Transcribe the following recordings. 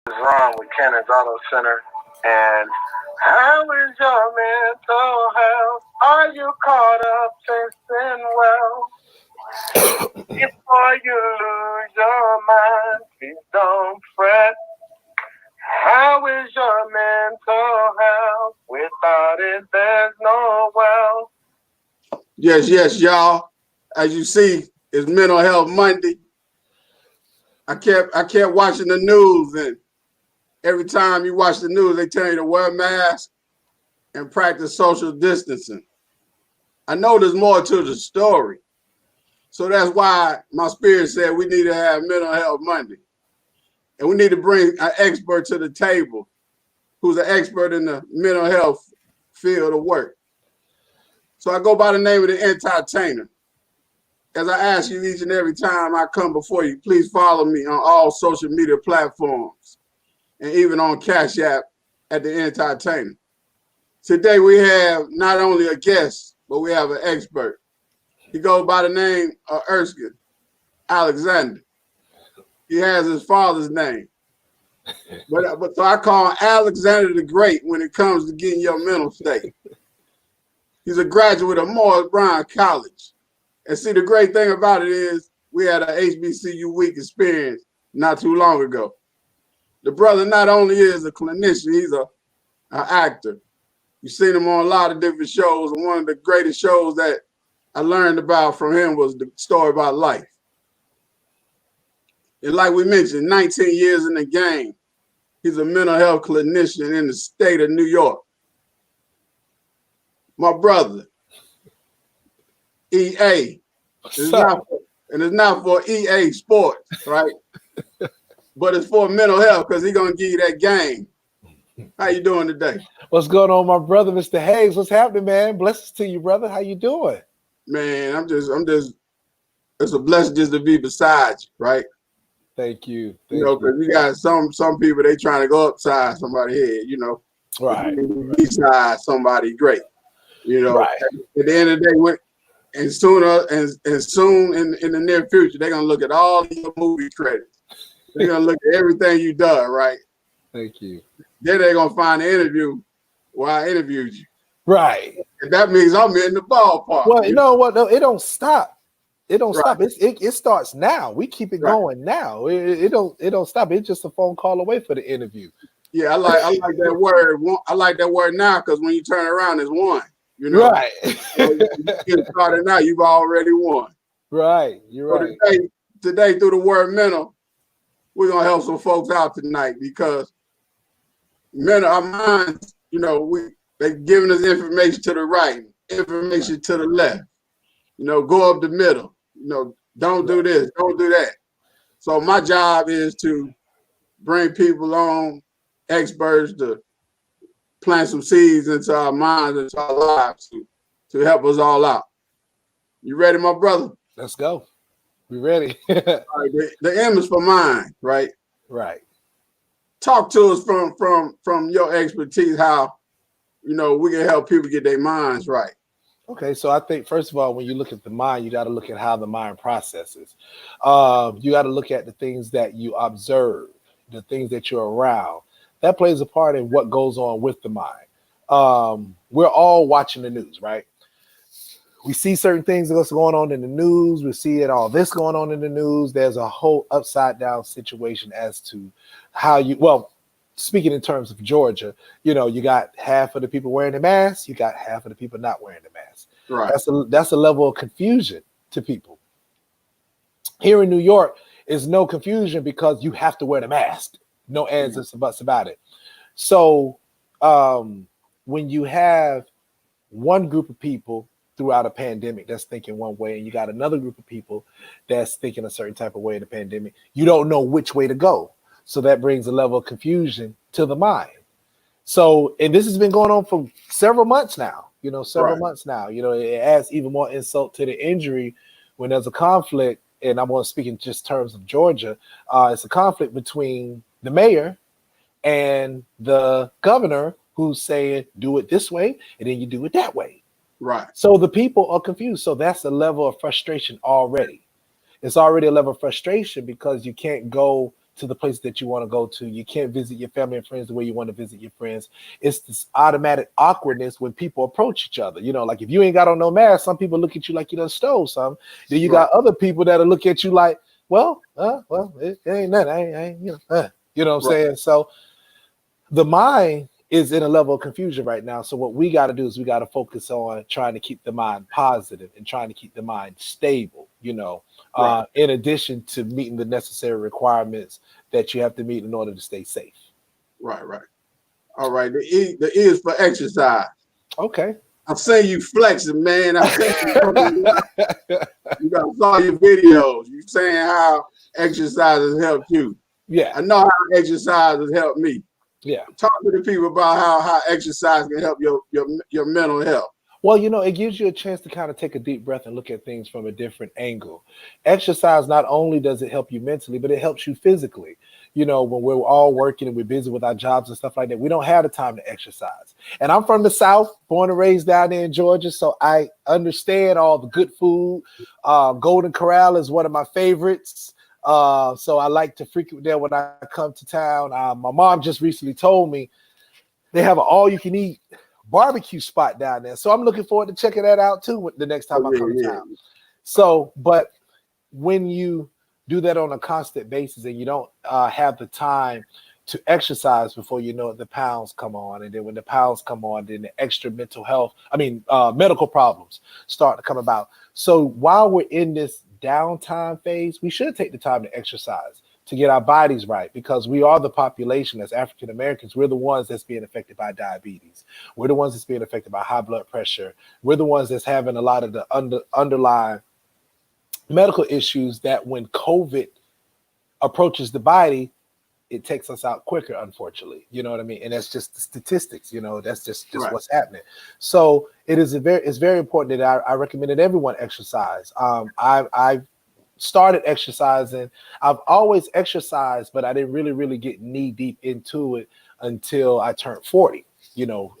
is wrong with Cannon's Auto Center. And how is your mental health? Are you caught up chasing wealth? Before you lose your mind, please don't fret. How is your mental health? Without it, there's no wealth. Yes, y'all. As you see, it's Mental Health Monday. I kept watching the news, and every time you watch the news, they tell you to wear a mask and practice social distancing. I know there's more to the story. So that's why my spirit said we need to have Mental Health Monday. And we need to bring an expert to the table who's an expert in the mental health field of work. So I go by the name of the enTIEtainer. As I ask you each and every time I come before you, please follow me on all social media platforms and even on Cash App at the enTIEtainer. Today we have not only a guest, but we have an expert. He goes by the name of Erskine, Alexander. He has his father's name. But so I call him Alexander the Great when it comes to getting your mental state. He's a graduate of Morris Brown College. And see, the great thing about it is we had an HBCU week experience not too long ago. The brother not only is a clinician, he's an actor. You've seen him on a lot of different shows, and one of the greatest shows that I learned about from him was the story about life. And like we mentioned, 19 years in the game. He's a mental health clinician in the state of New York. My brother, EA. It's not for EA Sports, right? But it's for mental health because he's gonna give you that game. How you doing today? What's going on, my brother, Mr. Hayes? What's happening, man? Blessings to you, brother. How you doing? Man, I'm just. It's a blessing just to be beside you, right? Thank you. You know, because you got some people they trying to go upside somebody's head, you know. Right. Beside somebody great, you know. Right. At the end of the day, and soon in the near future, they're gonna look at all your movie credits. They're gonna look at everything you done, right? Thank you. Then they're gonna find the interview where I interviewed you. Right. And that means I'm in the ballpark. Well, you know what? No, it don't stop. It don't stop. It starts now. We keep it going now. It don't stop. It's just a phone call away for the interview. Yeah, I like that word. I like that word now because when you turn around, it's one. You know, right. So you get started now, you've already won. Right. You're right. Today, through the word mental, we're gonna help some folks out tonight because our minds, you know, they're giving us information to the right, information to the left. You know, go up the middle. You know, don't do this, don't do that. So my job is to bring people on, experts to plant some seeds into our minds, into our lives to help us all out. You ready, my brother? Let's go. We ready. All right, the M is for mind, right? Right. Talk to us from your expertise how, you know, we can help people get their minds right. Okay, so I think first of all, when you look at the mind, you got to look at how the mind processes. You got to look at the things that you observe, the things that you're around. That plays a part in what goes on with the mind. We're all watching the news, right? We see certain things that's going on in the news. We see all this going on in the news. There's a whole upside down situation as to how speaking in terms of Georgia, you know, you got half of the people wearing the mask, you got half of the people not wearing the mask. Right. That's a level of confusion to people. Here in New York, is no confusion because you have to wear the mask. No ands and buts about it. So when you have one group of people throughout a pandemic that's thinking one way, and you got another group of people that's thinking a certain type of way in the pandemic, you don't know which way to go. So that brings a level of confusion to the mind. So, and this has been going on for several months now, months now. You know, it adds even more insult to the injury when there's a conflict, and I'm going to speak in just terms of Georgia. It's a conflict between the mayor and the governor who's saying, do it this way, and then you do it that way. Right. So the people are confused. So that's a level of frustration already. It's already a level of frustration because you can't go to the place that you want to go to. You can't visit your family and friends the way you want to visit your friends. It's this automatic awkwardness when people approach each other. You know, like if you ain't got on no mask, some people look at you like you done stole something. Then you got other people that'll look at you like, well, it ain't nothing. I ain't you know what I'm saying? So the mind is in a level of confusion right now. So what we got to do is we got to focus on trying to keep the mind positive and trying to keep the mind stable, you know, in addition to meeting the necessary requirements that you have to meet in order to stay safe. Right. All right. The E is for exercise. Okay. I've seen you flexing, man. I've seen you saw your videos. You saying how exercise has helped you. Yeah. I know how exercise has helped me. Yeah. Talk to the people about how exercise can help your mental health. Well, you know, it gives you a chance to kind of take a deep breath and look at things from a different angle. Exercise, not only does it help you mentally, but it helps you physically. You know, when we're all working and we're busy with our jobs and stuff like that, we don't have the time to exercise. And I'm from the South, born and raised down there in Georgia, so I understand all the good food. Golden Corral is one of my favorites. So I like to frequent there when I come to town. My mom just recently told me they have an all-you-can-eat barbecue spot down there. So I'm looking forward to checking that out too the next time I come to town. So, but when you do that on a constant basis and you don't have the time to exercise before you know it, the pounds come on. And then when the pounds come on, then the extra medical problems start to come about. So while we're in this downtime phase, we should take the time to exercise to get our bodies right, because we are the population as African Americans. We're the ones that's being affected by diabetes. We're the ones that's being affected by high blood pressure. We're the ones that's having a lot of the underlying medical issues that when COVID approaches the body, it takes us out quicker, unfortunately. You know what I mean? And that's just the statistics, you know, that's just what's happening. So it's very important that I recommend that everyone exercise. I've started exercising. I've always exercised, but I didn't really get knee deep into it until I turned 40. You know,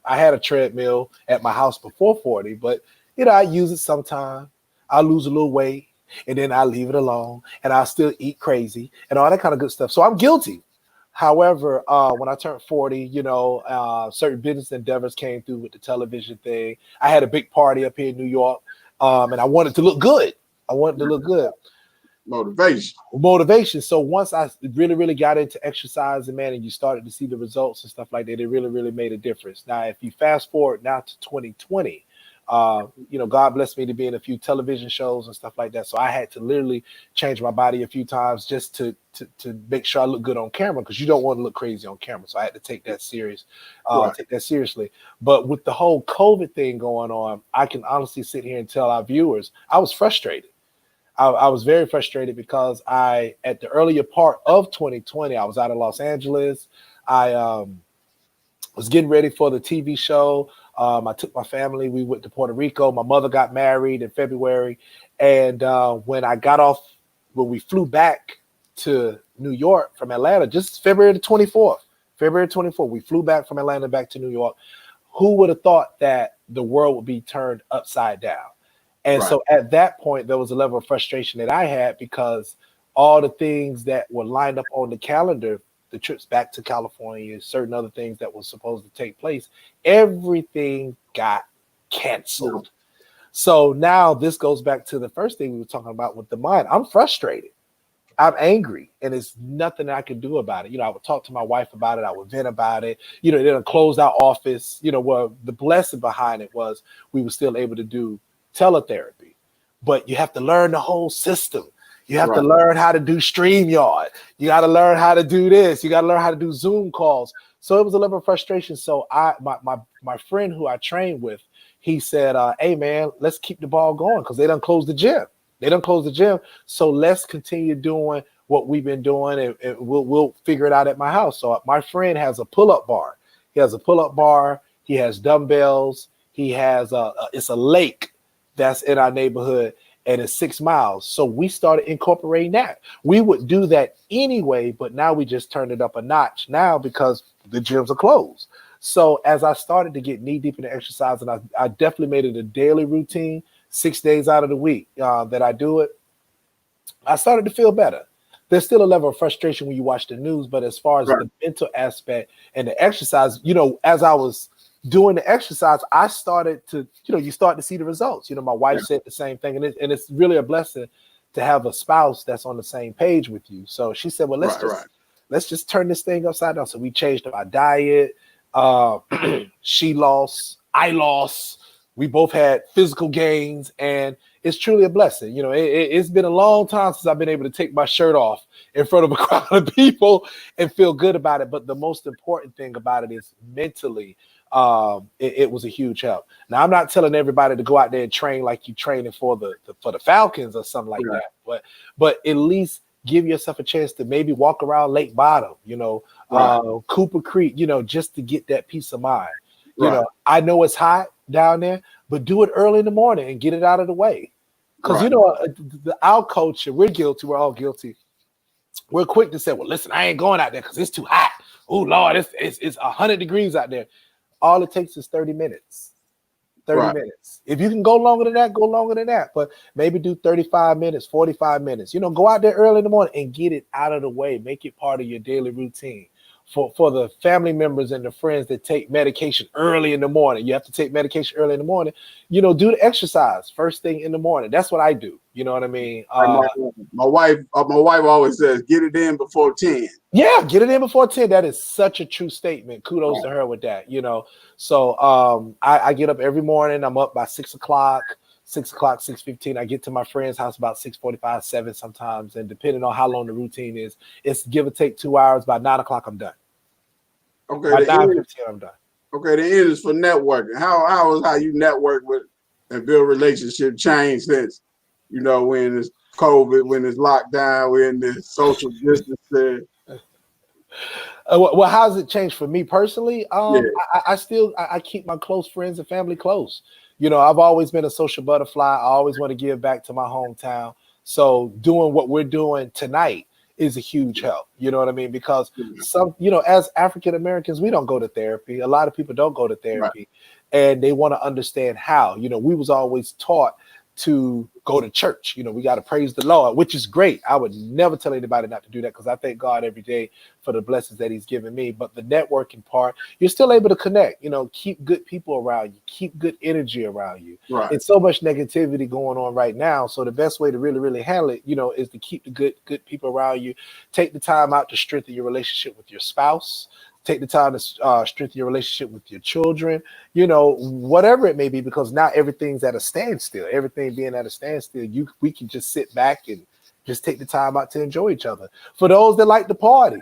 I had a treadmill at my house before 40, but you know, I use it sometime. I lose a little weight and then I leave it alone, and I still eat crazy and all that kind of good stuff. So I'm guilty. However, when I turned 40, you know, certain business endeavors came through with the television thing. I had a big party up here in New York, and I wanted to look good. Motivation. So once I really got into exercising, man, and you started to see the results and stuff like that, it really made a difference. Now, if you fast forward now to 2020, you know, God blessed me to be in a few television shows and stuff like that. So I had to literally change my body a few times just to make sure I look good on camera, because you don't want to look crazy on camera. So I had to take that seriously. But with the whole COVID thing going on, I can honestly sit here and tell our viewers, I was frustrated. I was very frustrated because at the earlier part of 2020, I was out of Los Angeles. I was getting ready for the TV show. I took my family. We went to Puerto Rico. My mother got married in February. And when we flew back to New York from Atlanta, just February 24th, we flew back from Atlanta back to New York. Who would have thought that the world would be turned upside down? And so at that point, there was a level of frustration that I had, because all the things that were lined up on the calendar, the trips back to California, certain other things that were supposed to take place, everything got canceled. So now this goes back to the first thing we were talking about with the mind. I'm frustrated. I'm angry, and it's nothing I can do about it. You know, I would talk to my wife about it. I would vent about it. You know, then closed our office. You know, well, the blessing behind it was we were still able to do teletherapy, but you have to learn the whole system. You have to learn how to do StreamYard. You got to learn how to do this. You got to learn how to do Zoom calls. So it was a level of frustration. So my friend who I trained with, he said, hey man, let's keep the ball going, because they done closed the gym. So let's continue doing what we've been doing, and we'll figure it out at my house. So my friend has a pull-up bar. He has dumbbells. He has it's a lake that's in our neighborhood, and it's 6 miles. So we started incorporating that. We would do that anyway, but now we just turned it up a notch now because the gyms are closed. So as I started to get knee deep into exercise, and I definitely made it a daily routine, 6 days out of the week that I do it, I started to feel better. there's still a level of frustration when you watch the news. But as far as Right. the mental aspect and the exercise, as I was doing the exercise, I started to, you start to see the results. My wife said the same thing, and it's really a blessing to have a spouse that's on the same page with you. So she said, well, let's just turn this thing upside down. So we changed our diet. She lost, I lost. We both had physical gains, and it's truly a blessing. It's been a long time since I've been able to take my shirt off in front of a crowd of people and feel good about it. But the most important thing about it is mentally, it was a huge help. Now, I'm not telling everybody to go out there and train like you training for the Falcons or something like that, but at least give yourself a chance to maybe walk around Lake Bottom, Cooper Creek, just to get that peace of mind. I know it's hot down there, but do it early in the morning and get it out of the way. Because, our culture, we're guilty. We're all guilty. We're quick to say, well, listen, I ain't going out there because it's too hot. Oh, Lord, it's 100 degrees out there. All it takes is 30 minutes. 30 minutes. If you can go longer than that, go longer than that. But maybe do 35 minutes, 45 minutes. Go out there early in the morning and get it out of the way. Make it part of your daily routine. For the family members and the friends that take medication early in the morning, you have to take medication early in the morning. Do the exercise first thing in the morning. That's what I do. You know what I mean? My wife always says, get it in before 10. Yeah, get it in before 10. That is such a true statement. Kudos to her with that. So I get up every morning. I'm up by 6 o'clock. 6:15. I get to my friend's house about 6:45, 7 sometimes, and depending on how long the routine is, it's give or take 2 hours. By 9 o'clock, I'm done. Okay, by 9:15, I'm done. Okay, the end is for networking. How you network with and build relationship change since we're in this COVID, when it's lockdown, we're in this social distancing. Well, how's it changed for me personally? I keep my close friends and family close. I've always been a social butterfly. I always want to give back to my hometown. So doing what we're doing tonight is a huge help. You know what I mean? Because as African Americans, we don't go to therapy. A lot of people don't go to therapy, and they want to understand how. We was always taught to go to church. We got to praise the Lord, which is great. I would never tell anybody not to do that because I thank God every day for the blessings that he's given me. But the networking part, you're still able to connect, keep good people around you, keep good energy around you. Right. It's so much negativity going on right now. So the best way to really, really handle it, is to keep the good people around you. Take the time out to strengthen your relationship with your spouse. Take the time to strengthen your relationship with your children, whatever it may be, because now everything's at a standstill. Everything being at a standstill, we can just sit back and just take the time out to enjoy each other. For those that like to party,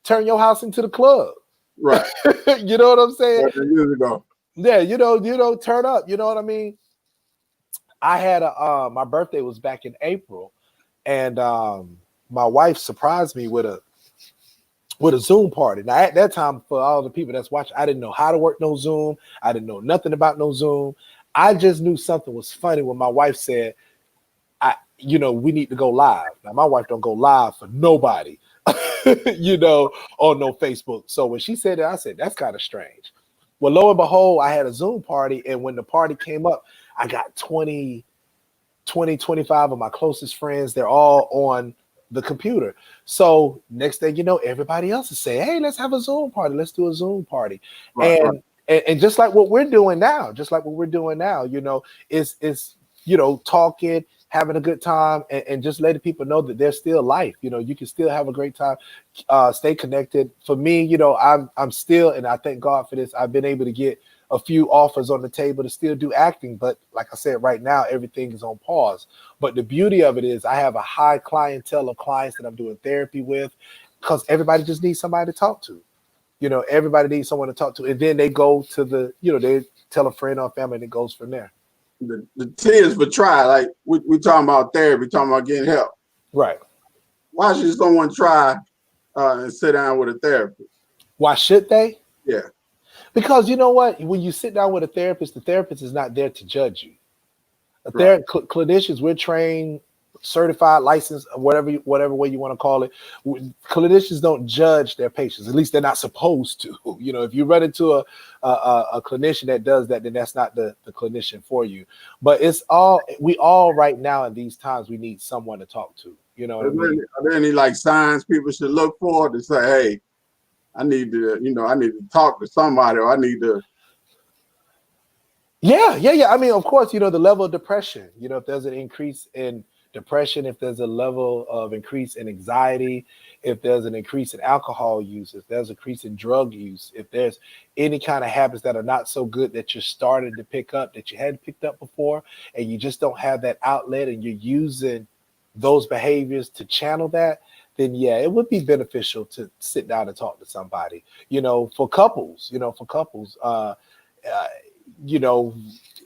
turn your house into the club. Right. You know what I'm saying? Years ago. Yeah, turn up. You know what I mean? I had my birthday was back in April, and my wife surprised me with a Zoom party. Now, at that time, for all the people that's watching, I didn't know how to work no Zoom. I didn't know nothing about no Zoom. I just knew something was funny when my wife said, we need to go live. Now, my wife don't go live for nobody, on no Facebook. So when she said that, I said, that's kind of strange. Well, lo and behold, I had a Zoom party. And when the party came up, I got 25 of my closest friends. They're all on the computer. So next thing you know, everybody else is saying, hey, let's have a Zoom party. Let's do a Zoom party. And just like what we're doing now, it's talking, having a good time, and just letting people know that there's still life. You can still have a great time, stay connected. For me, I'm still, and I thank God for this, I've been able to get a few offers on the table to still do acting. But like I said, right now, everything is on pause. But the beauty of it is I have a high clientele of clients that I'm doing therapy with, because everybody just needs somebody to talk to. Everybody needs someone to talk to. And then they go to they tell a friend or family, and it goes from there. The T is for try. Like we talking about therapy, talking about getting help. Right. Why should someone try and sit down with a therapist? Why should they? Yeah. Because you know what? When you sit down with a therapist, the therapist is not there to judge you. Clinicians, we're trained, certified, licensed, whatever way you want to call it. Clinicians don't judge their patients. At least they're not supposed to. If you run into a clinician that does that, then that's not the clinician for you. But we all right now in these times, we need someone to talk to. You know what I mean? Are there any like signs people should look for to say, hey, I need to, I need to talk to somebody, or I need to. Yeah. I mean, of course, the level of depression, if there's an increase in depression, if there's a level of increase in anxiety, if there's an increase in alcohol use, if there's an increase in drug use, if there's any kind of habits that are not so good that you're starting to pick up that you hadn't picked up before, and you just don't have that outlet and you're using those behaviors to channel that, then yeah, it would be beneficial to sit down and talk to somebody. For couples,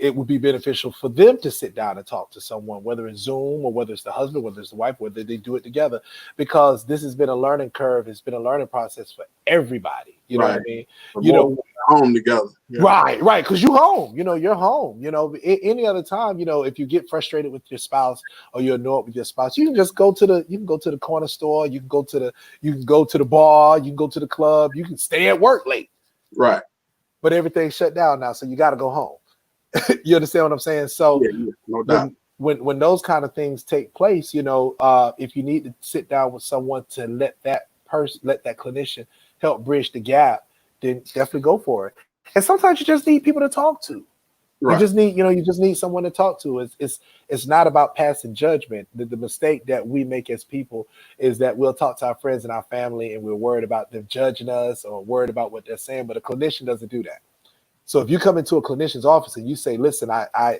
it would be beneficial for them to sit down and talk to someone, whether it's Zoom or whether it's the husband, whether it's the wife, whether they do it together, because this has been a learning curve. It's been a learning process for everybody. You know what I mean? Home together. Yeah. Right. Because you're home. You're home. Any other time, if you get frustrated with your spouse or you're annoyed with your spouse, you can just go to the corner store. You can go to the bar. You can go to the club. You can stay at work late. Right. But everything's shut down now, so you got to go home. You understand what I'm saying? So no doubt. When those kind of things take place, if you need to sit down with someone to let that clinician help bridge the gap, then definitely go for it. And sometimes you just need people to talk to. Right. You just need someone to talk to. It's not about passing judgment. The mistake that we make as people is that we'll talk to our friends and our family and we're worried about them judging us or worried about what they're saying, but a clinician doesn't do that. So if you come into a clinician's office and you say, listen, I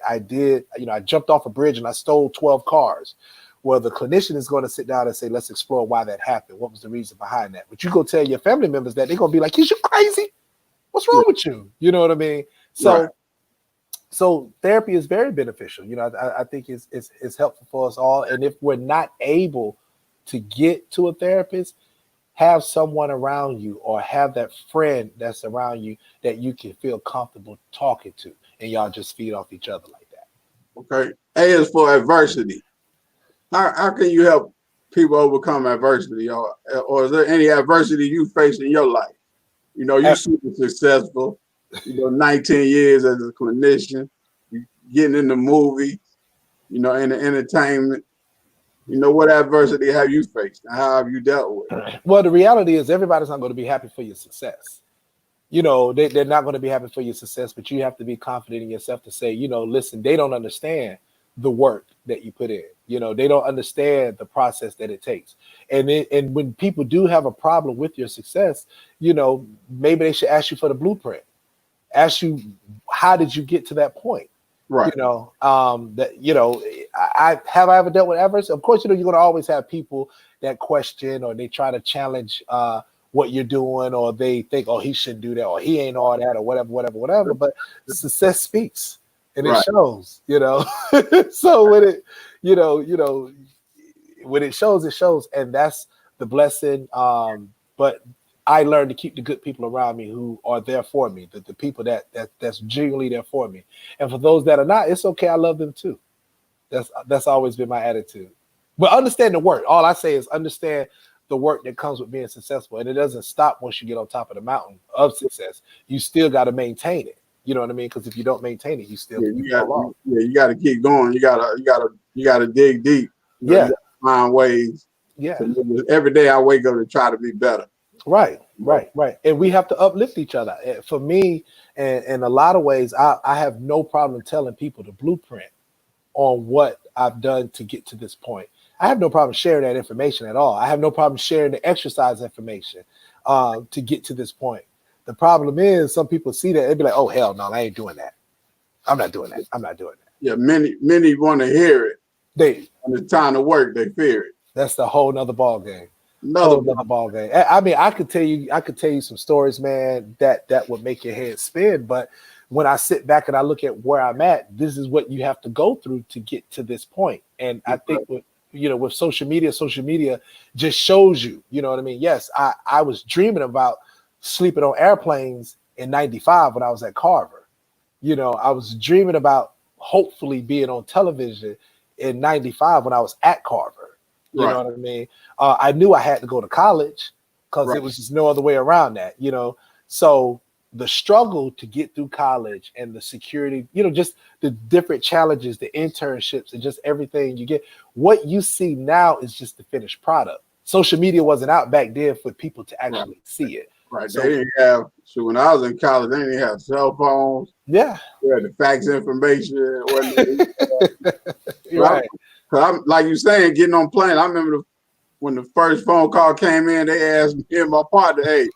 jumped off a bridge and I stole 12 cars. Well, the clinician is going to sit down and say, let's explore why that happened. What was the reason behind that? But you go tell your family members that, they're going to be like, is you crazy? What's wrong with you? You know what I mean? So therapy is very beneficial. I think it's helpful for us all. And if we're not able to get to a therapist, have someone around you or have that friend that's around you that you can feel comfortable talking to, and y'all just feed off each other like that. Okay. A is for adversity. How can you help people overcome adversity, or is there any adversity you face in your life? You're super successful, 19 years as a clinician, you getting in the movie, in the entertainment. What adversity have you faced and how have you dealt with it? Well, the reality is everybody's not going to be happy for your success. They're not going to be happy for your success, but you have to be confident in yourself to say, listen, they don't understand the work that you put in. They don't understand the process that it takes. And when people do have a problem with your success, maybe they should ask you for the blueprint. Ask you, how did you get to that point? Right. I ever dealt with adversity? Of course, you're going to always have people that question or they try to challenge what you're doing, or they think, oh, he shouldn't do that, or he ain't all that, or whatever. But success speaks and it shows, So when it, when it shows, it shows, and that's the blessing. But I learned to keep the good people around me who are there for me, the people that's genuinely there for me. And for those that are not, it's okay. I love them too. That's always been my attitude. But understand the work. All I say is understand the work that comes with being successful. And it doesn't stop once you get on top of the mountain of success. You still got to maintain it. You know what I mean? Because if you don't maintain it, you still fall off. You got to keep going. You gotta dig deep. You gotta find ways. Yeah. Every day I wake up to try to be better. Right. And we have to uplift each other. For me, and in a lot of ways, I have no problem telling people the blueprint on what I've done to get to this point. I have no problem sharing that information at all. I have no problem sharing the exercise information to get to this point. The problem is some people see that, they'd be like, oh, hell no, I ain't doing that. I'm not doing that. Yeah, many want to hear it. When it's time to work, they fear it. That's the whole nother ball game. Another ball game. I mean, I could tell you some stories, man, that would make your head spin. But when I sit back and I look at where I'm at, this is what you have to go through to get to this point. And I think with social media just shows you, you know what I mean? Yes, I was dreaming about sleeping on airplanes in 95 when I was at Carver. I was dreaming about hopefully being on television in 95 when I was at Carver. You know what I mean? I knew I had to go to college because it was just no other way around that, So the struggle to get through college and the security, just the different challenges, the internships, and just everything you get. What you see now is just the finished product. Social media wasn't out back then for people to actually see it. Right. So, they didn't have, so when I was in college, they didn't have cell phones. Yeah. They had the fax information. Right. Cause I'm like you saying, getting on plane. I remember when the first phone call came in, they asked me and my partner, hey,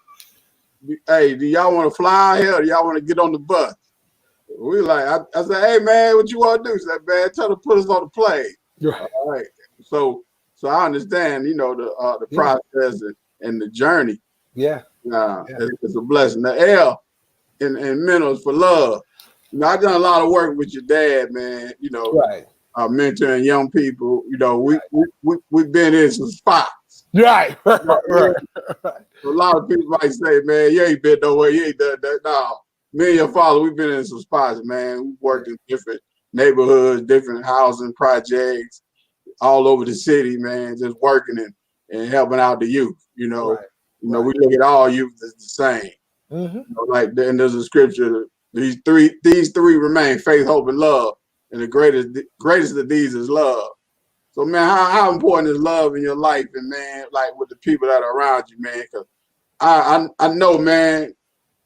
do y'all want to fly here or do y'all want to get on the bus? We like, I said, hey man, what you want to do? He said, man, tell them to put us on the plane. Right. All right. So I understand, the process and the journey. Yeah. It's a blessing. The L in mental is for love. I've done a lot of work with your dad, man. Right. Mentoring young people. We've been in some spots. Right. Right. A lot of people might say, man, you ain't been nowhere. You ain't done that. No, me and your father, we've been in some spots, man. We worked in different neighborhoods, different housing projects, all over the city, man. Just working and helping out the youth. We look at all youth as the same. Mm-hmm. And there's a scripture. These three remain: faith, hope, and love. And the greatest of these is love. So, man, how important is love in your life, and man, like with the people that are around you, man? Because I know, man,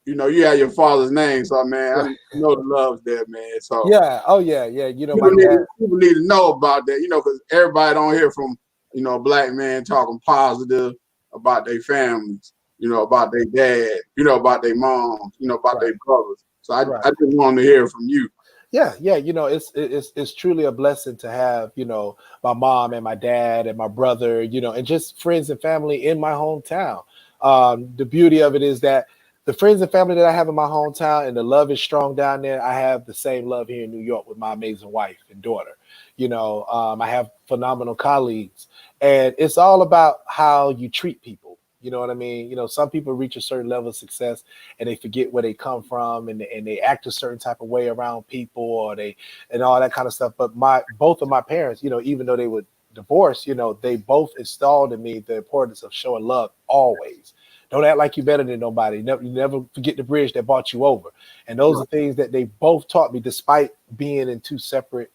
you have your father's name, so man, I know the love's there, man. So yeah, oh yeah. People need to know about that, because everybody don't hear from a black man talking positive about their families, about their dad, about their moms, about their brothers. So I just wanted to hear from you. Yeah. It's truly a blessing to have, my mom and my dad and my brother, and just friends and family in my hometown. The beauty of it is that the friends and family that I have in my hometown and the love is strong down there. I have the same love here in New York with my amazing wife and daughter. I have phenomenal colleagues, and it's all about how you treat people. You know what I mean? Some people reach a certain level of success and they forget where they come from and they act a certain type of way around people and all that kind of stuff. But both of my parents, even though they were divorced, they both installed in me the importance of showing love always. Don't act like you're better than nobody. You never forget the bridge that brought you over. And those are things that they both taught me, despite being in two separate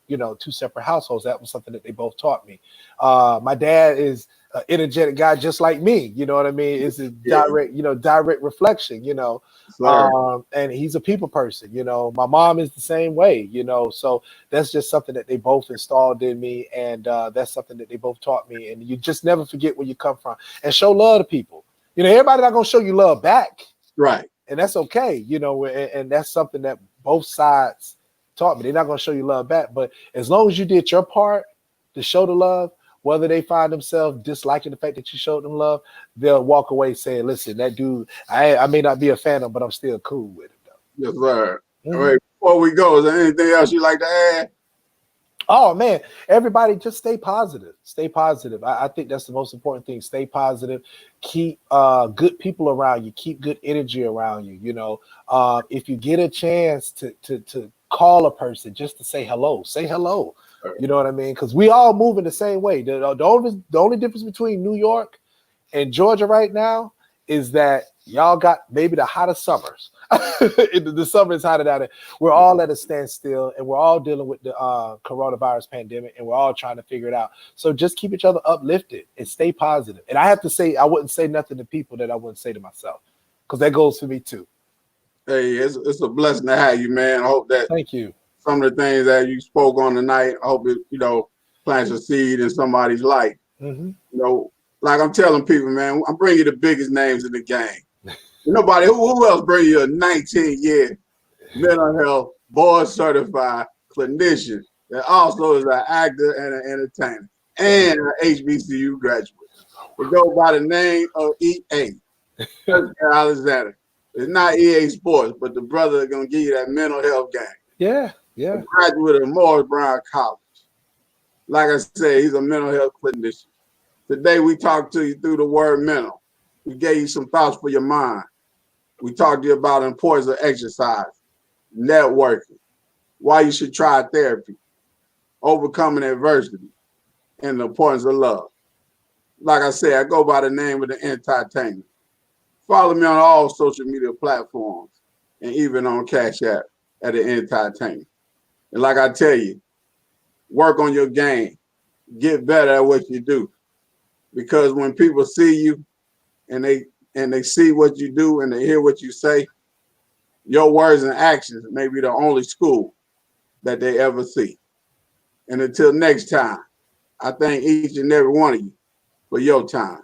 households. That was something that they both taught me. My dad is an energetic guy, just like me. You know what I mean? It's a direct reflection. And he's a people person. My mom is the same way. So that's just something that they both installed in me, and that's something that they both taught me. And you just never forget where you come from, and show love to people. Everybody not gonna show you love back, right? And that's okay, and that's something that both sides taught me. They're not gonna show you love back, but as long as you did your part to show the love, whether they find themselves disliking the fact that you showed them love, they'll walk away saying, "Listen, that dude, I may not be a fan of, but I'm still cool with him." Though. Yes, sir. Mm-hmm. All right, before we go, is there anything else you'd like to add? Oh man, everybody just stay positive. Stay positive. I think that's the most important thing. Stay positive. Keep good people around you. Keep good energy around you. If you get a chance to call a person just to say hello, say hello. You know what I mean? Because we all move in the same way. The only difference between New York and Georgia right now is that y'all got maybe the hottest summers. The summer is hotter down there. We're all at a standstill, and we're all dealing with the coronavirus pandemic, and we're all trying to figure it out. So just keep each other uplifted and stay positive. And I have to say, I wouldn't say nothing to people that I wouldn't say to myself, because that goes for me too. Hey, it's a blessing to have you, man. I hope that. Thank you. Some of the things that you spoke on tonight, I hope it, plants a seed in somebody's life. Mm-hmm. Like I'm telling people, man, I'm bringing you the biggest names in the game. Nobody, who else bring you a 19-year mental health board certified clinician that also is an actor and an entertainer and an HBCU graduate? We go by the name of EA, Alexander. It's not EA Sports, but the brother is going to give you that mental health game. Yeah. A graduate of Morris Brown College. Like I said, he's a mental health clinician. Today we talked to you through the word mental. We gave you some thoughts for your mind. We talked to you about the importance of exercise, networking, why you should try therapy, overcoming adversity, and the importance of love. Like I said, I go by the name of the enTIEtainer. Follow me on all social media platforms. and even on Cash App at the enTIEtainer. And like I tell you, work on your game. Get better at what you do. Because when people see you and they see what you do and they hear what you say, your words and actions may be the only school that they ever see. And until next time, I thank each and every one of you for your time.